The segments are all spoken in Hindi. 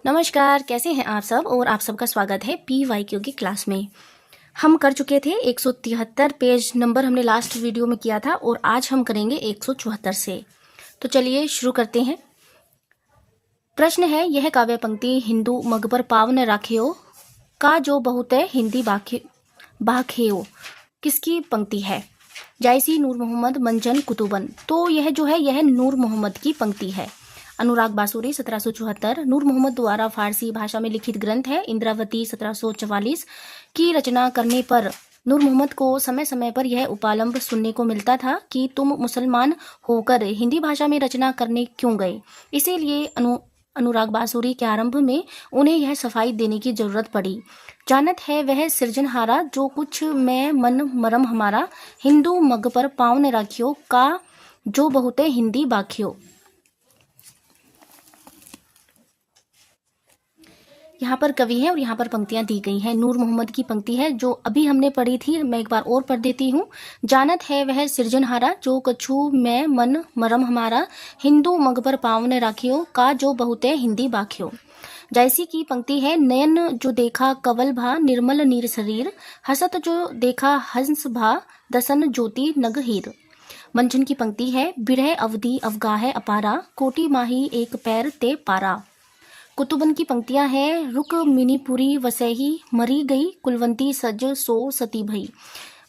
नमस्कार, कैसे हैं आप सब। और आप सबका स्वागत है PYQ की क्लास में। हम कर चुके थे 173 पेज नंबर हमने लास्ट वीडियो में किया था और आज हम करेंगे 174 से। तो चलिए शुरू करते हैं। प्रश्न है, यह काव्य पंक्ति हिंदू मग पर पावन राखियो का जो बहुत है हिंदी बाखेओ किसकी पंक्ति है? जायसी, नूर मोहम्मद, मंजन, कुतुबन। तो यह जो है यह नूर मोहम्मद की पंक्ति है। अनुराग बासुरी 1774 नूर मोहम्मद द्वारा फारसी भाषा में लिखित ग्रंथ है। इंद्रावती 1744 की रचना करने पर नूर मोहम्मद को समय समय पर यह उपालंब सुनने को मिलता था कि तुम मुसलमान होकर हिंदी भाषा में रचना करने क्यों गए। इसीलिए अनुराग बासुरी के आरंभ में उन्हें यह सफाई देने की जरूरत पड़ी। जानत है वह सृजनहारा जो कुछ मैं मन मरम हमारा, हिंदू मग पर पाँव ने राखियो का जो बहुते हिंदी बाखियो। यहाँ पर कवि है और यहाँ पर पंक्तियां दी गई हैं। नूर मोहम्मद की पंक्ति है जो अभी हमने पढ़ी थी, मैं एक बार और पढ़ देती हूँ। जानत है वह सृजनहारा जो कछु मैं मन मरम हमारा, हिंदू मग पर पाँव ने राखियो का जो बहुते हिंदी बाखियो। जैसी की पंक्ति है, नयन जो देखा कवल भा निर्मल नीर शरीर, हसत जो देखा हंस भा दसन ज्योति नग हीर। मंजन की पंक्ति है, बिरह अवधि अवगाह अपारा, कोटि माही एक पैर ते पारा। कुतुबन की पंक्तियां हैं, रुक मिनीपुरी वसैही मरी गई, कुलवंती सज सो सती भई,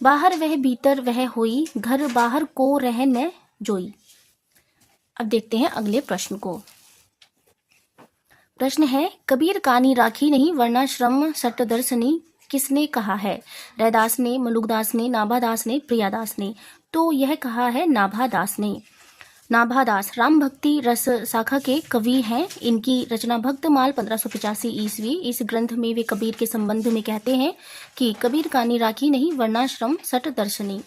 बाहर वह भीतर वह होई, घर बाहर को रह न जोई। अब देखते हैं अगले प्रश्न को। प्रश्न है, कबीर कानी राखी नहीं वरना श्रम सट दर्शनी किसने कहा है? रैदास ने, मलुकदास ने, नाभादास ने, प्रियादास ने। तो यह कहा है नाभादास ने। नाभादास राम भक्ति रस शाखा के कवि हैं। इनकी रचना भक्तमाल 1585 ईस्वी। इस ग्रंथ में वे कबीर के संबंध में कहते हैं कि कबीर कानी राखी नहीं वरना श्रम सट दर्शनी।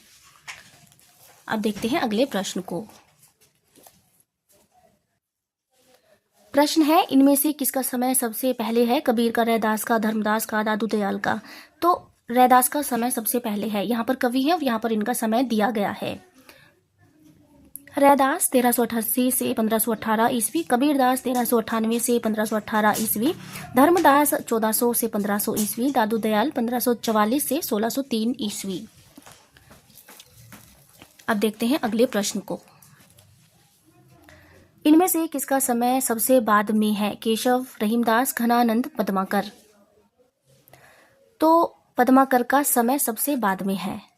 अब देखते हैं अगले प्रश्न को। प्रश्न है, इनमें से किसका समय सबसे पहले है? कबीर का, रैदास का, धर्मदास का, दादू दयाल का। तो रैदास का समय सबसे पहले है। यहाँ पर कवि है और यहाँ पर इनका समय दिया गया है। रैदास 1388 से 1518 ईस्वी, कबीरदास 1398 से 1518 ईस्वी, धर्मदास 1400 से 1500 ईस्वी, दादू दयाल 1544 से 1603 ईस्वी। अब देखते हैं अगले प्रश्न को। इनमें से किसका समय सबसे बाद में है? केशव, रहीमदास, घनानंद, पद्माकर। तो पद्माकर का समय सबसे बाद में है।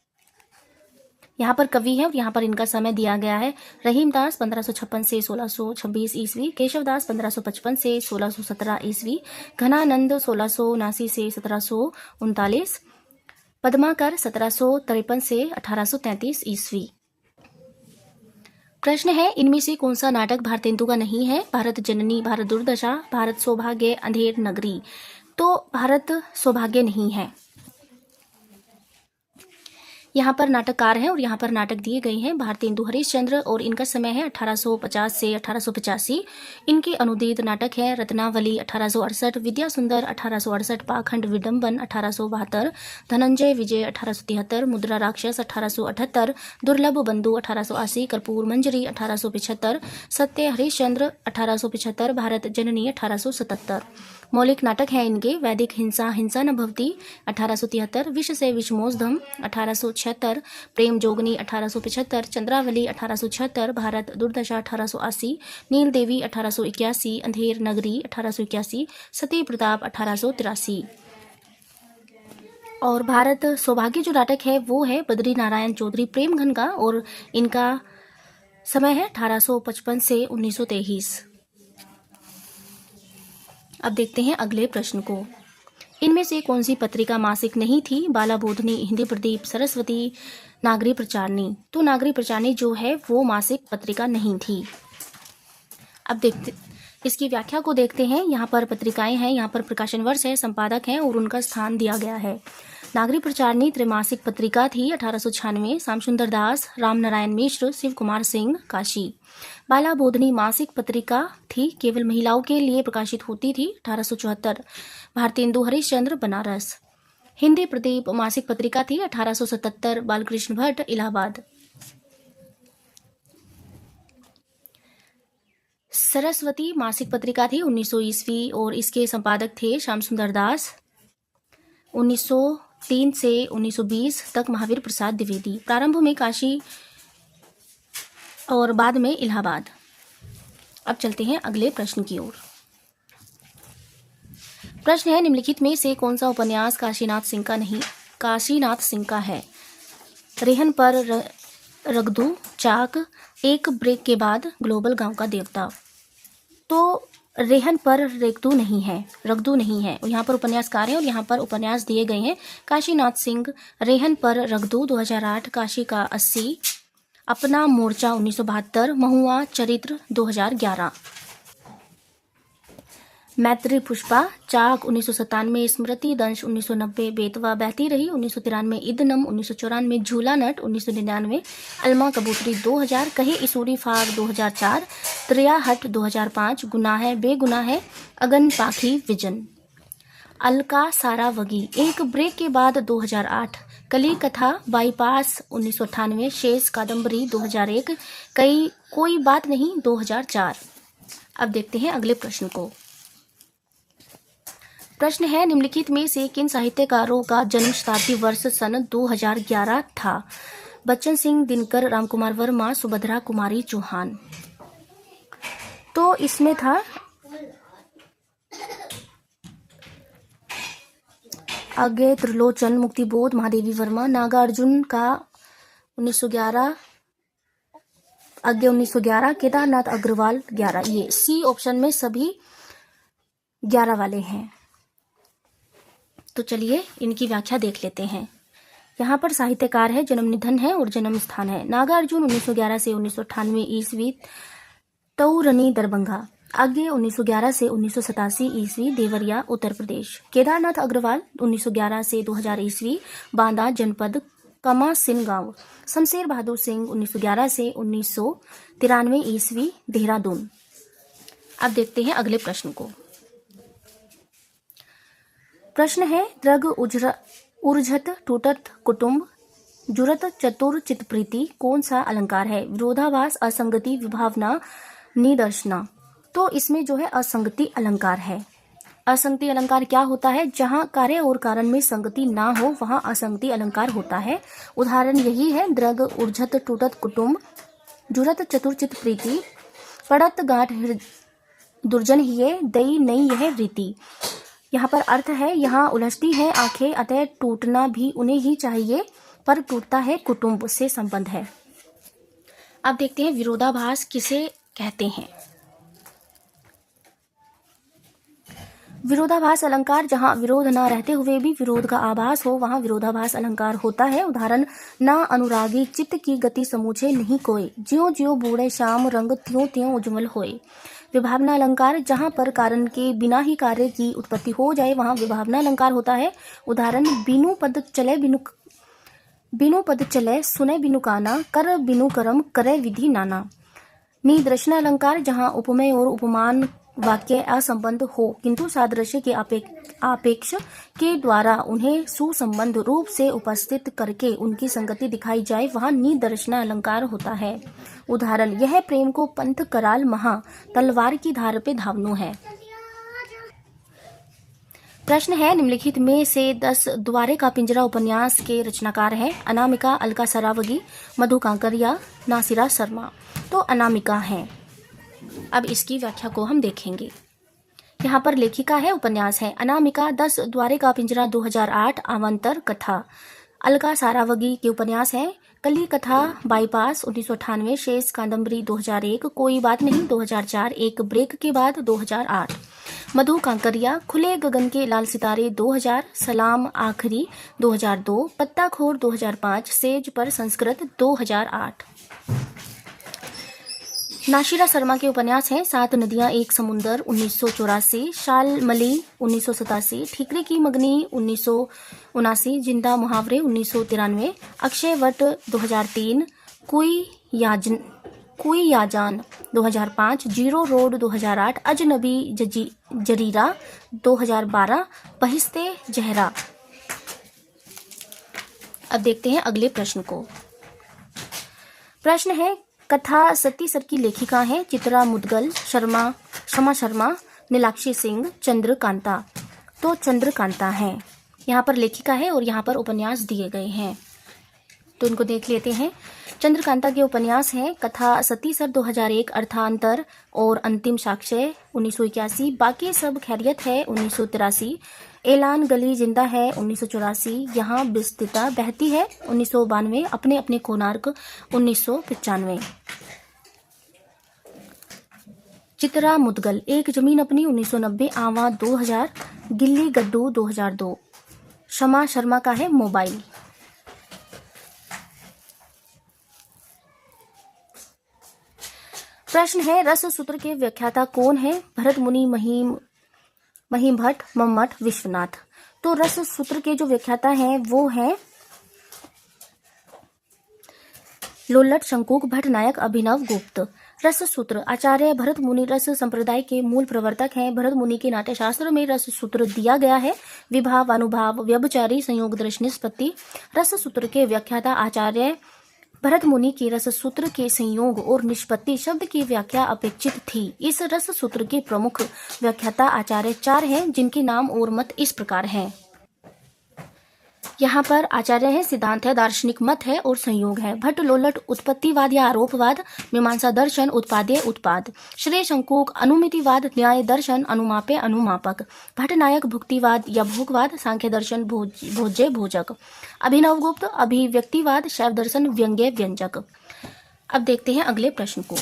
यहाँ पर कवि है और यहाँ पर इनका समय दिया गया है। रहीमदास 1556 से 1626 ईस्वी, केशवदास 1555 से 1617 ईस्वी, घनानंद 1679 से 1739, पद्माकर 1753 से 1833 ईस्वी। प्रश्न है, इनमें से कौन सा नाटक भारतेंदु का नहीं है? भारत जननी, भारत दुर्दशा, भारत सौभाग्य, अंधेर नगरी। तो भारत सौभाग्य नहीं है। यहाँ पर नाटककार हैं और यहाँ पर नाटक दिए गए हैं। भारतेंदु हरिश्चंद्र और इनका समय है 1850 से 1885। इनके अनुदित नाटक है रत्नावली 1868, विद्या सुंदर 1868, पाखंड विडंबन 1872, धनंजय विजय 1873, मुद्रा राक्षस 1878, दुर्लभ बंधु 1880, कर्पूर मंजरी 1875, सत्य हरिश्चंद्र 1875, भारत जननी 1877। मौलिक नाटक है इनके, वैदिक हिंसा हिंसा न भवती 1873, विष से विषमोषधम 1876, प्रेम जोगनी 1875, चंद्रावली 1876, भारत दुर्दशा 1880, नील देवी 1881, अंधेर नगरी 1881, सती प्रताप 1883। और भारत सौभाग्य जो नाटक है वो है बद्री नारायण चौधरी प्रेमघन का और इनका समय है 1855 से 1923। अब देखते हैं अगले प्रश्न को। इनमें से कौन सी पत्रिका मासिक नहीं थी? बाला बोधनी, हिंदी प्रदीप, सरस्वती, नागरी प्रचारणी। तो नागरी प्रचारणी जो है वो मासिक पत्रिका नहीं थी। अब देखते इसकी व्याख्या को देखते हैं। यहाँ पर पत्रिकाएं हैं, यहाँ पर प्रकाशन वर्ष है, संपादक हैं और उनका स्थान दिया गया है। नागरी प्रचारणी त्रैमासिक पत्रिका थी 1896, श्यामसुंदर दास, रामनारायण मिश्र, शिव कुमार सिंह, काशी। बाला बोधनी मासिक पत्रिका थी, केवल महिलाओं के लिए प्रकाशित होती थी 1874, भारतेंदु हरिश्चंद्र, बनारस। हिंदी प्रदीप मासिक पत्रिका थी 1877, बालकृष्ण भट्ट, इलाहाबाद। सरस्वती मासिक पत्रिका थी 1900 ईस्वी और इसके संपादक थे श्याम सुंदर दास। 1903 से 1920 तक महावीर प्रसाद द्विवेदी। प्रारंभ में काशी और बाद में इलाहाबाद। अब चलते हैं अगले प्रश्न की ओर। प्रश्न है, निम्नलिखित में से कौन सा उपन्यास काशीनाथ सिंह का है? रेहन पर रगदू, चाक, एक ब्रेक के बाद, ग्लोबल गांव का देवता। तो रेहन पर रगदू नहीं है। यहाँ पर उपन्यासकार है और यहाँ पर उपन्यास दिए गए हैं काशीनाथ सिंह। रेहन पर रगदू 2008, काशी का 80, अपना मोर्चा 1972, महुआ चरित्र 2011। मैत्री पुष्पा, चाक 1997, स्मृति दंश 1990, बेतवा बहती रही 1993, इदनम 1994, झूला नट 1999, अलमा कबूतरी 2000, कहे इसूरी फाग 2004, त्रियाहट 2005, गुनाह बेगुनाह, अगन पाखी विजन। अलका सारावगी, एक ब्रेक के बाद 2008, कली कथा बाईपास 1998, शेष कादम्बरी 2001, कोई बात नहीं 2004। अब देखते हैं अगले प्रश्न को। प्रश्न है, निम्नलिखित में से किन साहित्यकारों का जन्म शताब्दी वर्ष सन 2011 था? बच्चन सिंह, दिनकर, रामकुमार वर्मा, सुभद्रा कुमारी चौहान। तो इसमें था आगे त्रिलोचन, मुक्तिबोध, महादेवी वर्मा। नागार्जुन का 1911, आगे 1911, केदारनाथ अग्रवाल 11। ये सी ऑप्शन में सभी 11 वाले हैं। तो चलिए इनकी व्याख्या देख लेते हैं। यहाँ पर साहित्यकार है, जन्म निधन है और जन्म स्थान है। नागार्जुन 1911 से 1998 ईस्वी, तौरनी दरभंगा। आगे 1911 से 1987 ईस्वी, देवरिया उत्तर प्रदेश। केदारनाथ अग्रवाल 1911 से 2000 ईस्वी, बांदा जनपद, कमासिन गांव। शमशेर बहादुर सिंह 1911 से 1993 ईस्वी, देहरादून। अब देखते हैं अगले प्रश्न को। प्रश्न है, द्रग उर्झत टूटत कुटुंब, जुरत चतुर चित्तप्रीति कौन सा अलंकार है? विरोधाभास, असंगति, विभावना, निदर्शना। तो इसमें जो है असंगति अलंकार है। असंगति अलंकार क्या होता है? जहाँ कार्य और कारण में संगति ना हो वहाँ असंगति अलंकार होता है। उदाहरण यही है, द्रग उर्झत टूटत कुटुंब, जुरत चतुर चित्तप्रीति, पड़त गांठ दुर्जन हिये, दई नहीं यह वृत्ति। यहाँ पर अर्थ है, यहाँ उलझती है आंखें, अतः टूटना भी उन्हें ही चाहिए, पर टूटता है कुटुंब से संबंध है। अब देखते हैं विरोधाभास किसे कहते हैं। विरोधाभास अलंकार, जहाँ विरोध न रहते हुए भी विरोध का आभास हो वहाँ विरोधाभास अलंकार होता है। उदाहरण, ना अनुरागी चित्त की गति समूचे नहीं कोय, ज्यों ज्यों बूढ़े श्याम रंग त्यों त्यों उज्ज्वल होए। विभावना अलंकार, जहाँ पर कारण के बिना ही कार्य की उत्पत्ति हो जाए वहाँ विभावना अलंकार होता है। उदाहरण, बिनु पद चले सुने बिनु काना, कर बिनु कर्म करे विधि नाना। निदर्शन अलंकार, जहाँ उपमेय और उपमान वाक्य असंबद्ध हो किंतु सादृश्य के आपेक्ष के द्वारा उन्हें सुसंबद्ध रूप से उपस्थित करके उनकी संगति दिखाई जाए वहाँ निदर्शन अलंकार होता है। उदाहरण, यह प्रेम को पंथ कराल महा, तलवार की धार पे धावनो है। प्रश्न है, निम्नलिखित में से 10 द्वारे का पिंजरा उपन्यास के रचनाकार हैं? अनामिका, अलका सरावगी, मधु कांकरिया, नासिरा शर्मा। तो अनामिका है। अब इसकी व्याख्या को हम देखेंगे। यहाँ पर लेखिका है, उपन्यास है। अनामिका 10 द्वारे का पिंजरा 2008, अवान्तर कथा। अलका सारावगी के उपन्यास है कली कथा बाईपास 1998, शेष कादम्बरी 2001, कोई बात नहीं 2004, एक ब्रेक के बाद 2008। मधु कांकरिया, खुले गगन के लाल सितारे 2000, सलाम आखिरी 2002, पत्ताखोर 2005, सेज पर संस्कृत 2008। नासिरा शर्मा के उपन्यास हैं 7 नदियां एक समुंदर 1984, शालमली 1987, ठीकरे की मगनी 1979, जिंदा मुहावरे 1993, अक्षय वट 2003, कुई याजान 2005, जीरो रोड 2008, अजनबी जरीरा 2012, बहिस्ते जहरा। अब देखते हैं अगले प्रश्न को। प्रश्न है, कथा सती सर की लेखिका हैं चित्रा मुदगल, शमा शर्मा, नीलाक्षी सिंह, चंद्रकांता। तो चंद्रकांता हैं, यहाँ पर लेखिका है और यहाँ पर उपन्यास दिए गए हैं, तो इनको देख लेते हैं। चंद्रकांता के उपन्यास हैं कथा सती सर 2001, अर्थांतर और अंतिम साक्ष्य 1981, बाकी सब खैरियत है 1983, ऐलान गली जिंदा है 1984, यहाँ बिस्तिता बहती है 1992, अपने अपने कोणार्क 1995। चित्रा मुदगल, एक जमीन अपनी 1990, आवा 2000, गिल्ली गड्ढू 2002। शमा शर्मा का है मोबाइल। प्रश्न है रस सूत्र के व्याख्याता कौन है? भरत मुनि, महिम भट्ट, मम्मट, विश्वनाथ। तो रस सूत्र के जो व्याख्याता हैं वो हैं लोल्लट, शंकुक, भट्टनायक, अभिनव गुप्त। रस सूत्र आचार्य भरत मुनि रस संप्रदाय के मूल प्रवर्तक हैं। भरत मुनि के नाट्यशास्त्र में रस सूत्र दिया गया है। विभाव, अनुभाव, व्यभिचारी, संयोग, दृश्य, निष्पत्ति। रस सूत्र के व्याख्याता आचार्य भरत मुनि की रस सूत्र के संयोग और निष्पत्ति शब्द की व्याख्या अपेक्षित थी। इस रस सूत्र के प्रमुख व्याख्याता आचार्य 4 हैं, जिनके नाम और मत इस प्रकार हैं। यहाँ पर आचार्य है, सिद्धांत है, दार्शनिक मत है और संयोग है। भट्ट लोल्लट उत्पत्तिवाद या आरोपवाद, मीमांसा दर्शन, उत्पाद्य उत्पाद। श्रेय शंकुक अनुमितिवाद, न्याय दर्शन, अनुमाप्य अनुमापक। भट्टनायक भुक्तिवाद या भोगवाद, सांख्य दर्शन, भोज्य भोजक। अभिनव गुप्त अभिव्यक्तिवाद, शैव दर्शन, व्यंग्य व्यंजक। अब देखते हैं अगले प्रश्न को।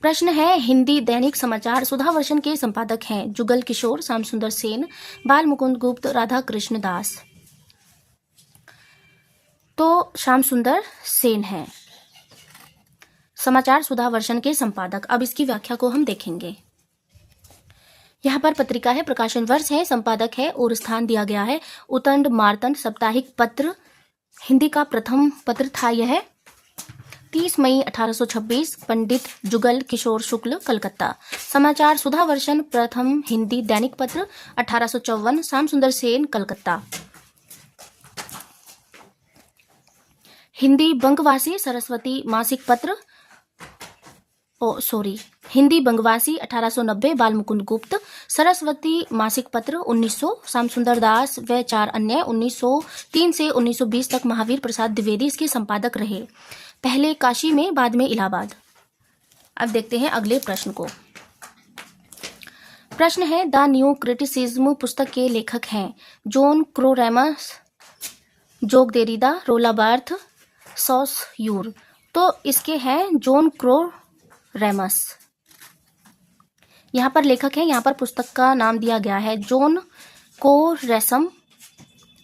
प्रश्न है हिंदी दैनिक समाचार सुधावर्षन के संपादक हैं जुगल किशोर, श्याम सुंदर सेन, बाल मुकुंद गुप्त, राधा कृष्ण दास। तो श्याम सुंदर सेन है समाचार सुधावर्षन के संपादक। अब इसकी व्याख्या को हम देखेंगे। यहाँ पर पत्रिका है, प्रकाशन वर्ष है, संपादक है और स्थान दिया गया है उतंड मार्तंड साप्ताहिक पत्र। हिंदी का प्रथम पत्र था यह। 30 मई 1826, पंडित जुगल किशोर शुक्ल, कलकत्ता। समाचार सुधावर्षन प्रथम हिंदी दैनिक पत्र 1854, श्याम सुंदर सेन, कलकत्ता। हिंदी बंगवासी सरस्वती मासिक पत्र हिंदी बंगवासी 1890, बाल मुकुंद गुप्त। सरस्वती मासिक पत्र 1900, श्याम सुंदर दास व 4 अन्य। 1903 से 1920 तक महावीर प्रसाद द्विवेदी इसके संपादक रहे, पहले काशी में, बाद में इलाहाबाद। अब देखते हैं अगले प्रश्न को। प्रश्न है द न्यू क्रिटिसिज्म पुस्तक के लेखक हैं जॉन क्रोरैमस, जोग देरिदा, रोला बार्थ, सॉसयूर। तो इसके हैं जॉन क्रोरैमस, यहाँ पर लेखक है। यहाँ पर पुस्तक का नाम दिया गया है जॉन कोरैसम,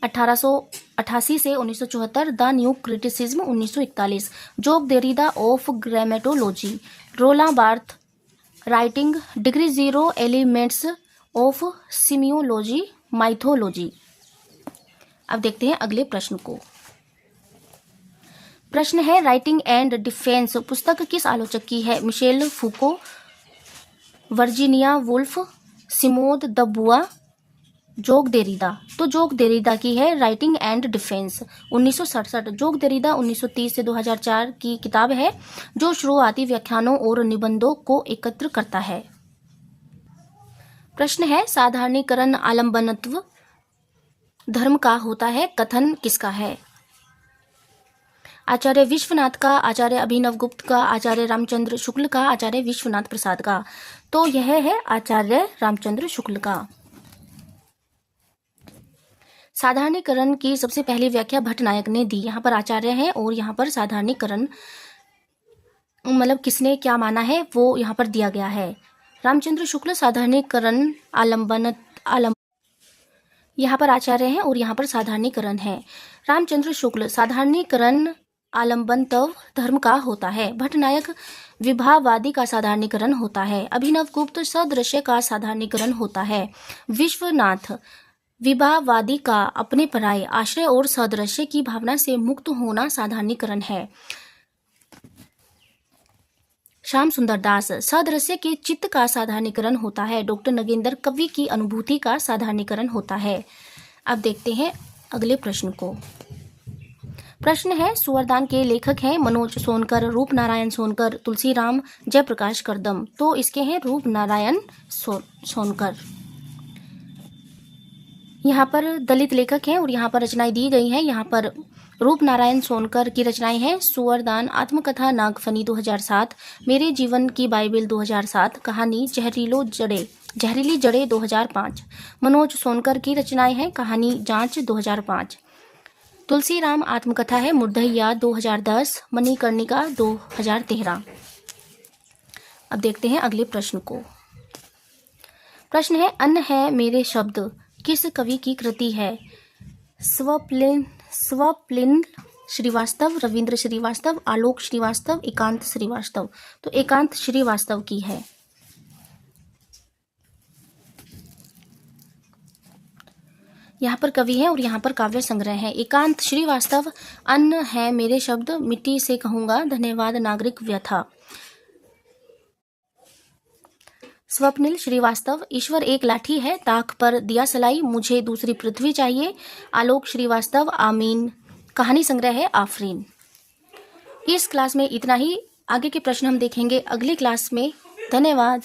1888 से 1974, the new criticism 1941, Jacques Derrida of grammatology, रोला Barthes, writing, degree 0 elements of semiology, mythology. अब देखते हैं अगले प्रश्न को। प्रश्न है राइटिंग एंड डिफेंस पुस्तक किस आलोचक की है? Michel Foucault, Virginia Woolf, Simone de Beauvoir, Jacques देरिदा। तो जोग देरिदा की है राइटिंग एंड डिफेंस, 1967। जोग देरिदा 1930 से 2004 की किताब है जो शुरुआती व्याख्यानों और निबंधों को एकत्र करता है। प्रश्न है साधारणीकरण आलंबनत्व धर्म का होता है, कथन किसका है? आचार्य विश्वनाथ का, आचार्य अभिनव गुप्त का, आचार्य रामचंद्र शुक्ल का, आचार्य विश्वनाथ प्रसाद का। तो यह है आचार्य रामचंद्र शुक्ल का। साधारणीकरण की सबसे पहली व्याख्या भट्टनायक ने दी। यहाँ पर आचार्य है और यहाँ पर साधारणीकरण मतलब किसने क्या माना है वो यहाँ पर दिया गया है। रामचंद्र शुक्ल साधारणीकरण यहाँ पर आचार्य है और यहाँ पर साधारणीकरण है। रामचंद्र शुक्ल साधारणीकरण आलंबनत्व धर्म का होता है। भट्टनायक विभावादी का साधारणीकरण होता है। अभिनव गुप्त सदृश्य का साधारणीकरण होता है। विश्वनाथ विभावादी का अपने पराये आश्रय और सदृश्य की भावना से मुक्त होना साधारणीकरण है। श्याम सुंदर दास सदृश्य के चित्त का साधारणीकरण होता है। डॉक्टर नगेंद्र कवि की अनुभूति का साधारणीकरण होता है। अब देखते हैं अगले प्रश्न को। प्रश्न है, सुवरदान के लेखक हैं मनोज सोनकर, रूप नारायण सोनकर, तुलसीराम, जयप्रकाश करदम। तो इसके हैं रूप नारायण सोनकर। यहाँ पर दलित लेखक हैं और यहाँ पर रचनाएं दी गई हैं। यहाँ पर रूप नारायण सोनकर की रचनाएं हैं, सुवरदान आत्मकथा नागफनी 2007, मेरे जीवन की बाइबिल 2007, कहानी जहरीली जड़े 2005। मनोज सोनकर की रचनाएं हैं, कहानी जांच 2005। तुलसीराम आत्मकथा है, मुर्दहिया 2010, मणिकर्णिका 2013। अब देखते हैं अगले प्रश्न को। प्रश्न है, अन्न है मेरे शब्द किस कवि की कृति है? स्वप्निल श्रीवास्तव, रविंद्र श्रीवास्तव, आलोक श्रीवास्तव, एकांत श्रीवास्तव। तो एकांत श्रीवास्तव की है। यहाँ पर कवि है और यहाँ पर काव्य संग्रह है। एकांत श्रीवास्तव। अन्न है मेरे शब्द, मिट्टी से कहूंगा धन्यवाद नागरिक व्यथा। स्वप्निल श्रीवास्तव, ईश्वर एक लाठी है, ताक पर दिया सलाई, मुझे दूसरी पृथ्वी चाहिए। आलोक श्रीवास्तव, आमीन। कहानी संग्रह है आफरीन। इस क्लास में इतना ही। आगे के प्रश्न हम देखेंगे अगली क्लास में। धन्यवाद।